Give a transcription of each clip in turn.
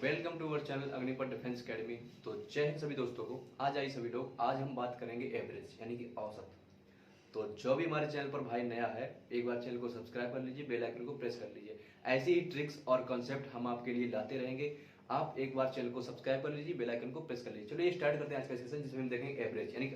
Welcome to our channel Agnipath defence academy. तो जय हिंद सभी दोस्तों को। आज आई सभी लोग, आज हम बात करेंगे एवरेज यानी कि औसत। तो जो भी हमारे चैनल पर भाई नया है, एक बार चैनल को सब्सक्राइब कर लीजिए, बेल आइकन को प्रेस कर लीजिए। ऐसी ही ट्रिक्स और कॉन्सेप्ट हम आपके लिए लाते रहेंगे। आप एक बार चैनल को सब्सक्राइब कर लीजिए, बेल आइकन को प्रेस कर लीजिए। चलिए स्टार्ट करते हैं आज का सेशन, जिसमें हम देखेंगे एवरेज यानी कि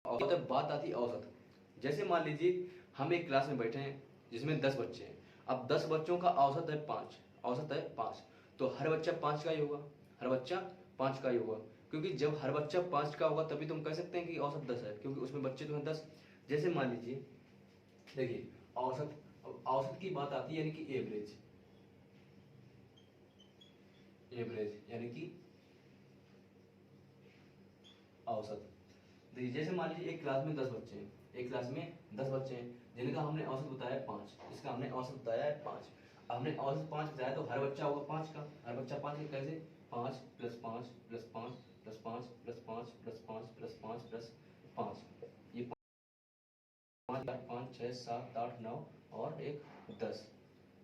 औसत। बात आती है औसत। जैसे मान लीजिए हम एक क्लास में बैठे हैं जिसमें 10 बच्चे हैं। अब 10 बच्चों का औसत है 5, औसत है 5। तो हर बच्चा 5 का ही होगा, हर बच्चा 5 का ही होगा। क्योंकि जब हर बच्चा 5 का होगा तभी तुम कह सकते हैं कि औसत 10 है, क्योंकि उसमें बच्चे तो हैं 10। जैसे मान लीजिए, देखिए औसत, अब औसत की बात आती है यानी कि एवरेज। एवरेज यानी कि औसत। देखिए जैसे मान लीजिए एक क्लास में 10 बच्चे हैं, एक क्लास में 10 बच्चे हैं जिनका हमने औसत बताया 5, इसका हमने औसत बताया है 5। अब हमने औसत 5 बताया तो हर बच्चा होगा 5 का, हर बच्चा 5 का। कैसे? 5 plus 5 plus 5 plus 5 plus 5 plus 5 plus 5 plus 5, ये 5 5 6 7 8 9 और एक 10,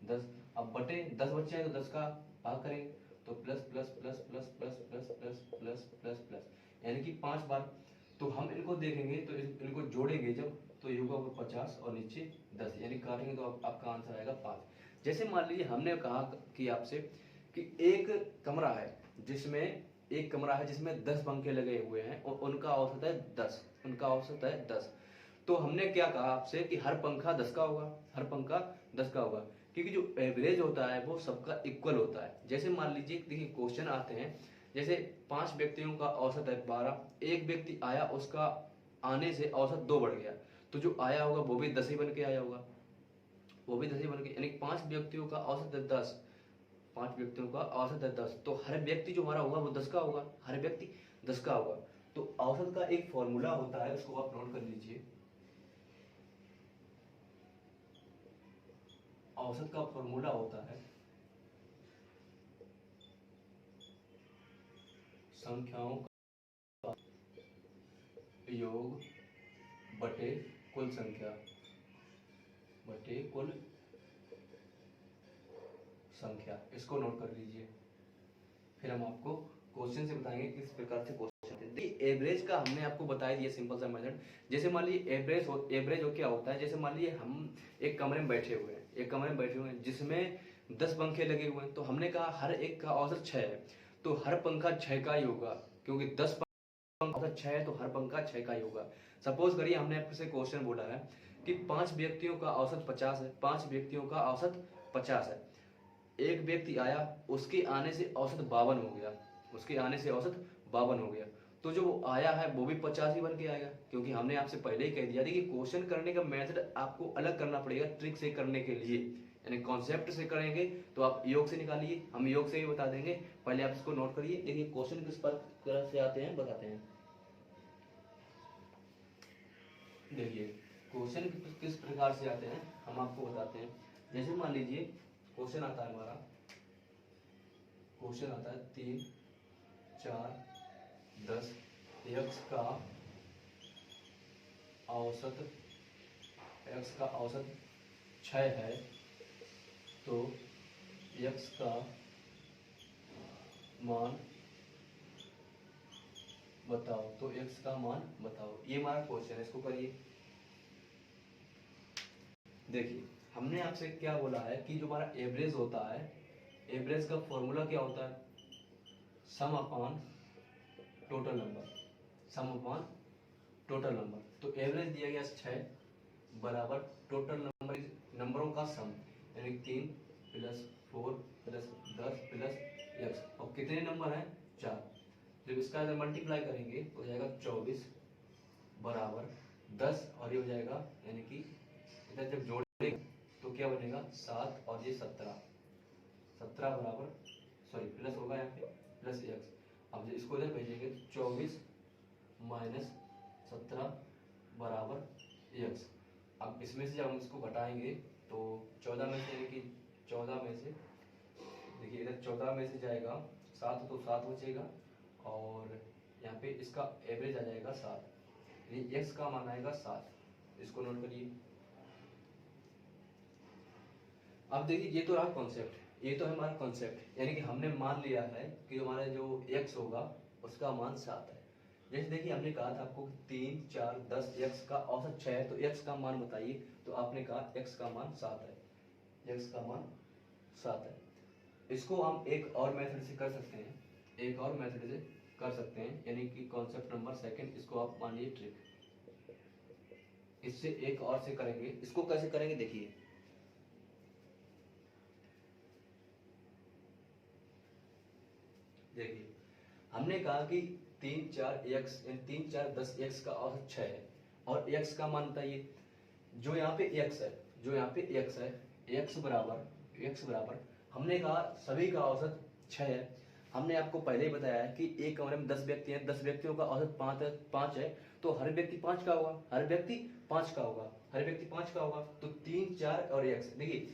10। अब बटे 10 बच्चे हैं तो 10 का भाग करेंगे तो plus plus plus plus plus plus plus plus plus plus, यानी कि 5 बार। तो हम इनको देखेंगे तो इनको जोड़ेंगे जब, तो ये होगा 50 और नीचे 10, यानी काटेंगे तो आपका आंसर आएगा 5। जैसे मान लीजिए हमने कहा कि आपसे कि एक कमरा है जिसमें, एक कमरा है जिसमें 10 पंखे लगे हुए हैं और उनका औसत है 10, उनका औसत है 10। तो हमने क्या कहा आपसे कि हर पंखा 10 का होगा, हर पंखा 10 का होगा, क्योंकि जो एवरेज होता है वो सबका इक्वल होता है। जैसे मान लीजिए, देखिए क्वेश्चन आते हैं, जैसे 5 व्यक्तियों का औसत है 12, एक व्यक्ति आया, उसका आने से औसत 2 बढ़ गया, तो जो आया होगा वो भी 10 ही बन के आया होगा, वो भी 10 ही बन के, यानी 5 व्यक्तियों का औसत है 10, 5 व्यक्तियों का औसत है 10, तो हर व्यक्ति जो हमारा होगा वो 10 का होगा, हर व्यक्ति 10 का होगा। तो औसत का एक फॉर्मूला होता है, उसको आप नोट कर लीजिए। औसत का फॉर्मूला होता है संख्याओं का योग बटे कुल संख्या, बटे कुल संख्या। इसको नोट कर लीजिए, फिर हम आपको क्वेश्चन से बताएंगे किस प्रकार से क्वेश्चन। देखिए एवरेज का हमने आपको बता दिया सिंपल सा मेथड। जैसे मान लीजिए एवरेज क्या होता है, जैसे मान लीजिए हम एक कमरे में बैठे हुए हैं, एक कमरे में बैठे हुए हैं जिसमें 10 पंखे लगे हुए हैं, तो हमने कहा हर एक का औसत 6 है, तो हर पंखा 6 का ही होगा, क्योंकि 10 पंखा औसत 6 है तो हर पंखा 6 का ही होगा। सपोज करिए हमने आपसे क्वेश्चन बोला है कि 5 व्यक्तियों का औसत 50 है, 5 व्यक्तियों का औसत 50 है, एक व्यक्ति आया, उसके आने से औसत 52 हो गया, उसके आने से औसत 52 हो गया, तो जो वो आया है वो भी 50 ही बन के आएगा, क्योंकि हमने आपसे पहले ही कह दिया था कि क्वेश्चन करने का मेथड आपको अलग करना पड़ेगा ट्रिक से करने के लिए। यानी कॉन्सेप्ट से करेंगे तो आप योग से निकालिए, हम योग से ही बता देंगे। पहले आप इसको नोट करिए। देखिए क्वेश्चन किस प्रकार से आते हैं बताते हैं। देखिए क्वेश्चन किस प्रकार से आते हैं हम आपको बताते हैं। जैसे मान लीजिए क्वेश्चन आता है हमारा, क्वेश्चन आता है 3 4 10, एक्स का औसत, एक्स का औसत 6 है, तो एक्स का मान बताओ, तो एक्स का मान बताओ, ये हमारा क्वेश्चन है, इसको करिए। देखिए हमने आपसे क्या बोला है कि जो हमारा एवरेज होता है, एवरेज का फॉर्मूला क्या होता है, सम अपॉन टोटल नंबर, सम अपॉन टोटल नंबर। तो एवरेज दिया गया 6 बराबर टोटल नंबर, नंबरों का सम, यानी 3 प्लस 4 प्लस 10 प्लस एक्स। और कितने नंबर हैं? 4। जब इसका अगर मल्टीप्लाई करेंगे तो हो जाएगा 24 बराबर 10, और ये हो जाएगा, यानी कि इधर जब जोड़ेंगे तो क्या बनेगा 7 और ये 17, 17 बराबर, सॉरी प्लस होगा यहाँ पे, प्लस एक्स। अब जब इसको इधर भेजेंगे तो 24 माइनस 17 बराबर एक्स। अब इसमें से जब हम इसको घटाएंगे तो 14 में से, यानी कि 14 में से, देखिए इधर 14 में से जाएगा 7 तो 7 बचेगा, और यहाँ पे इसका एवरेज आ जाएगा 7, यानी एक्स का मान आएगा 7। इसको नोट करिए। अब देखिए ये तो रहा कॉन्सेप्ट, ये तो है हमारा कॉन्सेप्ट, यानी कि हमने मान लिया है कि हमारा जो x होगा उसका मान 7 है। जैसे देखिए हमने कहा था आपको 3, 4, 10, x का औसत 6 है, तो x का मान बताइए, तो आपने कहा x का मान 7 है, x का मान 7 है। इसको हम एक और मेथड से कर सकते हैं, एक और मेथड से कर सकते हैं, यानी कि कॉन्सेप्ट नंबर सेकंड, इसको आप मानिए ट्रिक। इससे एक और से करेंगे, इसको कैसे करेंगे देखिए। देखिए हमने कहा कि 3, 4 x 3, 4, 10 x का औसत 6 है और x का मान बताइए। जो यहाँ पे x है, जो यहाँ पे x है, x बराबर हमने कहा सभी का औसत 6 है। हमने आपको पहले ही बताया है कि एक कमरे में 10 व्यक्ति हैं, 10 व्यक्तियों का औसत 5 है, तो हर व्यक्ति 5 का होगा, हर व्यक्ति 5 का होगा, हर व्यक्ति 5 का होगा। तो 3, 4 और x, देखिए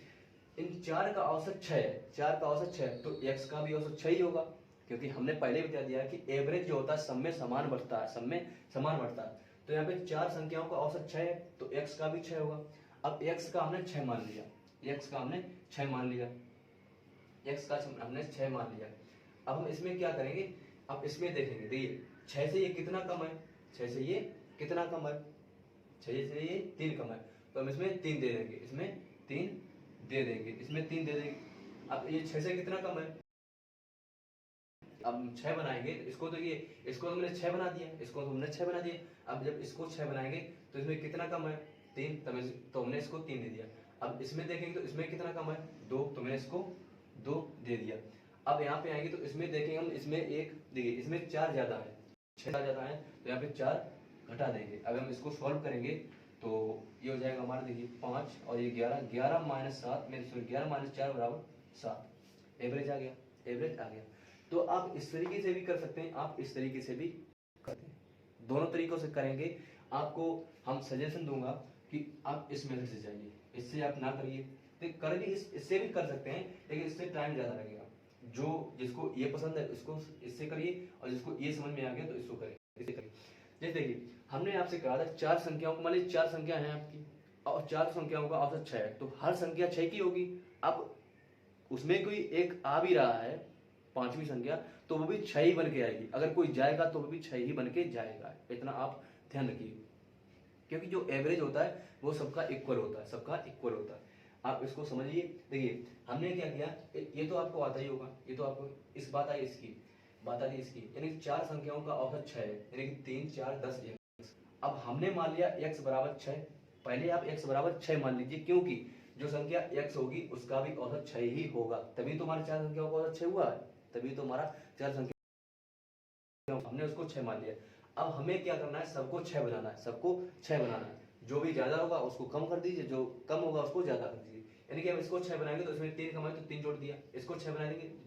इन 4 का औसत 6 है, 4 का औसत 6 है, तो x का भी औसत 6 ही होगा, क्योंकि हमने पहले बता दिया है कि एवरेज जो होता है सब में समान बढ़ता है, सब में समान बढ़ता है। तो यहाँ पे 4 संख्याओं का औसत 6 है, तो x का भी 6 होगा। अब x का हमने 6 मान लिया, x का हमने 6 मान लिया, x का हमने 6 मान लिया। अब हम इसमें क्या करेंगे, अब इसमें देखेंगे, देखिए 6 से ये कितना कम है, 6 से ये कितना कम है, 6 से ये 3 कम है, तो हम इसमें 3 दे देंगे, इसमें 3 दे देंगे, इसमें 3 दे देंगे। अब ये 6 से कितना कम है, अब 6 बनाएंगे, तो इसको तो ये, इसको तो हमने 6 बना दिया, इसको तो हमने 6 बना दिया। अब जब इसको 6 बनाएंगे तो इसमें कितना कम है, 3, तो हमने इसको 3 दे दिया। अब इसमें देखेंगे तो इसमें कितना कम है, 2, तो मैंने इसको 2 दे दिया। अब यहाँ पे आएंगे तो इसमें देखेंगे हम, इसमें एक देखिए इसमें 4 ज्यादा है, 6 ज्यादा है, तो यहाँ पे 4 घटा देंगे। अगर हम इसको सॉल्व करेंगे तो ये हो जाएगा हमारा, देखिए 5 और ये 11, 11 माइनस 7, मेरे सॉरी 11 माइनस 4 बराबर 7, एवरेज आ गया, एवरेज आ गया। तो आप इस तरीके से भी कर सकते हैं, आप इस तरीके से भी करते हैं, दोनों तरीकों से करेंगे। आपको हम सजेशन दूंगा कि आप इस मेथड से जाइए, इससे आप ना करिए, तो कर भी इससे भी कर सकते हैं, लेकिन इससे टाइम ज्यादा लगेगा। जो जिसको ये पसंद है इसको इससे करिए, और जिसको ये समझ में आ गया तो इसको करिए, इससे करिए। जैसे देखिए हमने आपसे कहा था 4 संख्याओं को, मान लीजिए 4 संख्या है आपकी और 4 संख्याओं का औसत 6 है, तो हर संख्या 6 की होगी। अब उसमें कोई एक आ भी रहा है, 5वीं संख्या, तो वो भी 6 ही बन के आएगी, अगर कोई जाएगा तो वो भी 6 ही बन के जाएगा, इतना आप ध्यान रखिए, क्योंकि जो एवरेज होता है वो सबका इक्वल होता है, सबका इक्वल होता है। आप इसको समझिए। देखिए हमने क्या किया, ये तो आपको आता ही होगा, ये तो आपको इस बात आई, इसकी बात आ रही इसकी, यानी 4 संख्याओं का औसत 6 है, यानी कि 3, 4, 10 x। अब हमने मान लिया x बराबर 6, पहले आप x बराबर 6 मान लीजिए, क्योंकि जो संख्या x होगी उसका भी औसत 6 ही होगा, तभी तो हमारे 4 संख्याओं का औसत 6 हुआ है, तभी तो हमारा 4 संख्या, हमने उसको 6 मान लिया। अब हमें क्या करना है, सबको 6 बनाना है, सबको 6 बनाना है, जो भी ज्यादा होगा उसको कम कर दीजिए, जो कम होगा उसको ज्यादा कर दीजिए। यानी कि हम इसको 6 बनाएंगे तो इसमें 3 कम है तो 3 जोड़ दिया, इसको 6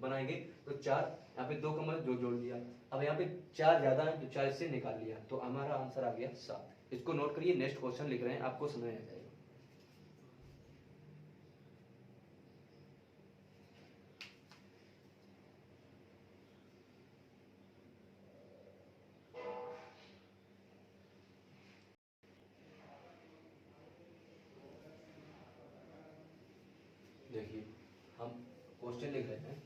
बनाएंगे तो 4, यहाँ पे 2 कम है, 2 जोड़ दिया। अब यहाँ पे 4 ज्यादा है तो 4 इससे निकाल लिया, तो हमारा आंसर आ गया 7। इसको नोट करिए, नेक्स्ट क्वेश्चन लिख रहे हैं, आपको समझ आ जाएगा। देखिए हम क्वेश्चन लिख रहे हैं,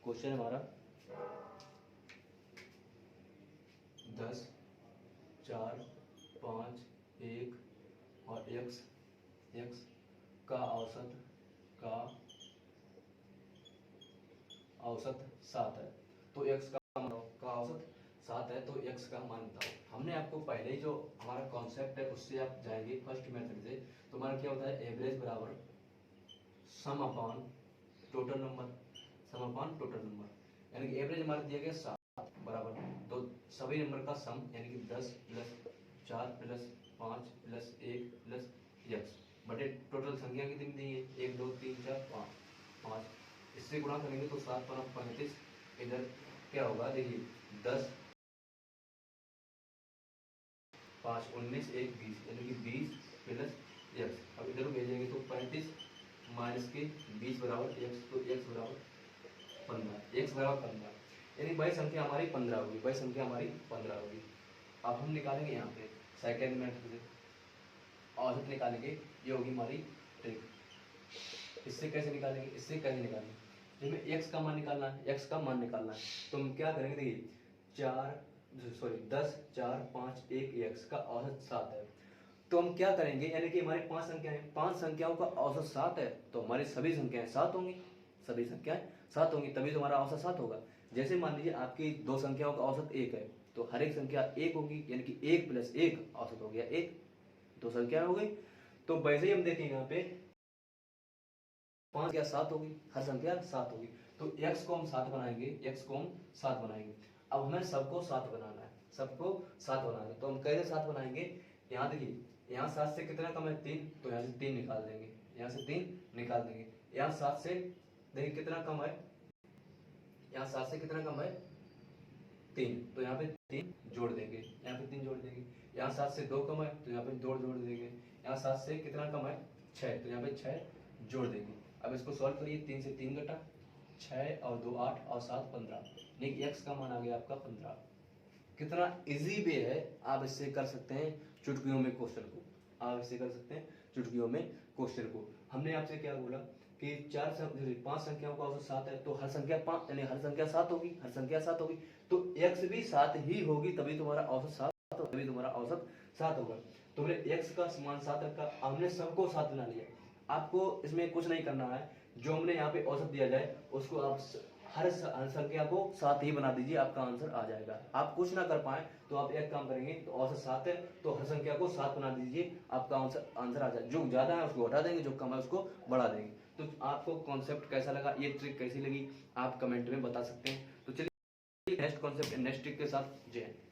क्वेश्चन हमारा 10, 4, 5, 1 और x का औसत 7 है, तो x का औसत 7 है, तो x का मान बताओ। हमने आपको पहले ही जो हमारा कॉन्सेप्ट है उससे आप जाएंगे, फर्स्ट मेथड से, तो हमारा क्या होता है, एवरेज बराबर सम अपॉन टोटल नंबर, सम अपॉन टोटल नंबर, यानी कि एवरेज हमारा दिया गया 7 बराबर, तो सभी नंबर का सम, यानी कि 10 plus 4 plus 5 plus 1 plus x बटे टोटल संख्या कितनी दी है, 1, 2, 3, 4, 5, इससे गुणा करेंगे तो 7 पर 35, इधर क्या होगा, देखिए 10, 5, 19, 1, 20, यानी कि 20 प्लस x। अब इधर भेजेंगे तो 35 माइनस के 20 बराबर x, तो x बराबर 15, x बराबर 15, यानी बड़ी संख्या हमारी 15 होगी, बड़ी संख्या हमारी 15 होगी। अब हम निकालेंगे यहाँ पे सेकेंड मेथड से, औसत निकालेंगे, ये होगी हमारी ट्रिक। इससे कैसे निकालेंगे, इससे कैसे निकालेंगे, जिसमें x का मान निकालना है, x का मान निकालना है, तो हम क्या करेंगे, देखिए 10 4 5 1 x का औसत 7 है, तो हम क्या करेंगे, यानी कि हमारी 5 संख्या है, 5 संख्याओं का औसत 7 है, तो हमारी सभी संख्याएं 7 होंगी, सभी संख्याएं 7 होंगी, तभी तो हमारा औसत 7 होगा। जैसे मान लीजिए आपकी 2 संख्याओं का औसत 1 है, तो हर एक संख्या 1 होगी, यानी कि 1 + 1 औसत हो गया 1, 2 संख्या हो गई। तो वैसे ही हम देखेंगे यहाँ पे 5 संख्या 7 होगी, हर संख्या 7 होगी, तो x को हम 7 बनाएंगे, x को हम 7 बनाएंगे। अब हमें सबको 7 बनाना है, सबको 7 बनाना है, तो हम कैसे 7 बनाएंगे, यहाँ देखिए, यहाँ 7 से कितना कम है 3, तो यहाँ से 3 निकाल देंगे, यहाँ से 3 निकाल देंगे। यहाँ 7 से देखिए कितना कम है, यहाँ 7 से कितना कम है 3, तो यहाँ पे 3 जोड़ देंगे, यहाँ पे 3 जोड़ देंगे। यहाँ 7 से 2 कम है, तो यहाँ पे 2 जोड़ देंगे। यहाँ 7 से कितना कम है 6, तो यहाँ पे 6 जोड़ देंगे। अब इसको सॉल्व करिए, 3 से 3 घटा, 6 और 2 8 और 7 15, यानी x का मान आ गया आपका 15। कितना इजी वे है, आप इससे कर सकते हैं चुटकियों में क्वेश्चन को, आप इससे कर सकते हैं चुटकियों में क्वेश्चन को। हमने आपसे क्या बोला कि 5 संख्याओं का औसत 7 है, तो हर संख्या 5 यानी हर संख्या 7 होगी, हर संख्या 7 होगी, तो x भी 7 ही होगी, तभी तुम्हारा औसत 7, तभी तुम्हारा औसत 7 होगा। तो हमने x का मान 7 रखा, हमने सबको 7 बना लिया। आपको इसमें कुछ नहीं करना है, जो हमने यहाँ पे औसत दिया जाए उसको आप हर संख्या को 7 ही बना दीजिए, आपका आंसर आ जाएगा। आप कुछ ना कर पाए तो आप एक काम करेंगे, तो औसत 7 है तो हर संख्या को 7 बना दीजिए, आपका आंसर आ जाए। जो ज्यादा है उसको हटा देंगे, जो कम है उसको बढ़ा देंगे। तो आपको कॉन्सेप्ट कैसा लगा, ये ट्रिक कैसी लगी, आप कमेंट में बता सकते हैं। तो चलिए नेक्स्ट कॉन्सेप्ट नेक्स्ट ट्रिक के साथ जय हिंद।